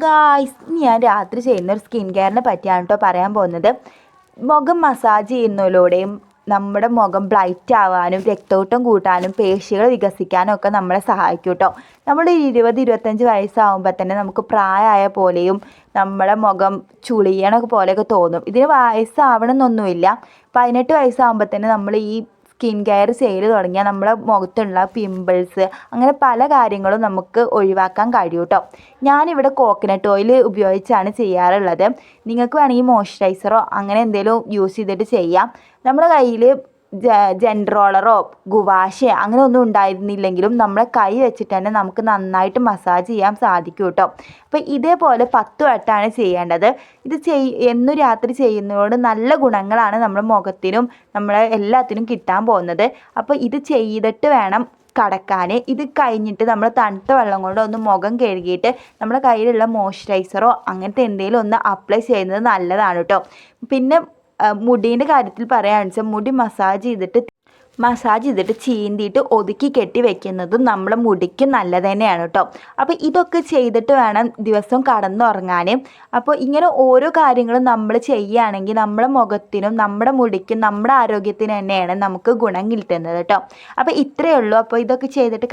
Guys, ഇനി ഞാൻ രാത്രി ചെയ്യുന്ന ഒരു സ്കിൻ കെയറിനെ പറ്റിയാണ് കേട്ടോ പറയാൻ പോകുന്നത്. മുഖം മസാജ് ചെയ്യുന്നതിലൂടെയും നമ്മുടെ മുഖം ബ്രൈറ്റ് ആവാനും രക്തോട്ടം കൂട്ടാനും പേശികൾ വികസിക്കാനും ഒക്കെ നമ്മളെ സഹായിക്കും കേട്ടോ. നമ്മുടെ 20-25 വയസ്സാകുമ്പോൾ തന്നെ നമുക്ക് പ്രായമായ പോലെയും നമ്മുടെ മുഖം ചുളിയണ പോലെയൊക്കെ തോന്നും. ഇതിന് വയസ്സാവണമെന്നൊന്നുമില്ല. 18 വയസ്സാകുമ്പോൾ തന്നെ നമ്മൾ ഈ സ്കിൻ കെയർ ചെയ്ത് തുടങ്ങിയാൽ നമ്മുടെ മുഖത്തുള്ള പിമ്പിൾസ് അങ്ങനെ പല കാര്യങ്ങളും നമുക്ക് ഒഴിവാക്കാൻ കഴിയും കേട്ടോ. ഞാനിവിടെ കോക്കനട്ട് ഓയിൽ ഉപയോഗിച്ചാണ് ചെയ്യാറുള്ളത്. നിങ്ങൾക്ക് വേണമെങ്കിൽ മോയ്സ്ചറൈസറോ അങ്ങനെ എന്തെങ്കിലും യൂസ് ചെയ്തിട്ട് ചെയ്യാം. നമ്മുടെ കയ്യിൽ ജെൻറോളറോ ഗുവാഷയോ അങ്ങനെ ഒന്നും ഉണ്ടായിരുന്നില്ലെങ്കിലും നമ്മളെ കൈ വെച്ചിട്ട് തന്നെ നമുക്ക് നന്നായിട്ട് മസാജ് ചെയ്യാൻ സാധിക്കും കേട്ടോ. അപ്പോൾ ഇതേപോലെ 10 വട്ടമാണ് ചെയ്യേണ്ടത്. ഇത് എന്നും രാത്രി ചെയ്യുന്നതോട് നല്ല ഗുണങ്ങളാണ് നമ്മുടെ മുഖത്തിനും നമ്മളെ എല്ലാത്തിനും കിട്ടാൻ പോകുന്നത്. അപ്പോൾ ഇത് ചെയ്തിട്ട് വേണം കടക്കാൻ. ഇത് കഴിഞ്ഞിട്ട് നമ്മൾ തണുത്ത വെള്ളം കൊണ്ട് ഒന്ന് മുഖം കഴുകിയിട്ട് നമ്മുടെ കയ്യിലുള്ള മോയ്സ്ചറൈസറോ അങ്ങനത്തെ എന്തെങ്കിലും ഒന്ന് അപ്ലൈ ചെയ്യുന്നത് നല്ലതാണ് കേട്ടോ. പിന്നെ മുടീൻ്റെ കാര്യത്തിൽ പറയുകയാണെന്ന് വെച്ചാൽ മുടി മസാജ് ചെയ്തിട്ട് ചീന്തിയിട്ട് ഒതുക്കി കെട്ടി വെക്കുന്നതും നമ്മുടെ മുടിക്ക് നല്ലത് തന്നെയാണ് കേട്ടോ. അപ്പോൾ ഇതൊക്കെ ചെയ്തിട്ട് വേണം ദിവസം കടന്നുറങ്ങാൻ. അപ്പോൾ ഇങ്ങനെ ഓരോ കാര്യങ്ങളും നമ്മൾ ചെയ്യുകയാണെങ്കിൽ നമ്മുടെ മുഖത്തിനും നമ്മുടെ മുടിക്കും നമ്മുടെ ആരോഗ്യത്തിനും തന്നെയാണ് നമുക്ക് ഗുണം കിട്ടുന്നത് കേട്ടോ. അപ്പോൾ ഇത്രയേ ഉള്ളൂ. അപ്പോൾ ഇതൊക്കെ ചെയ്തിട്ട്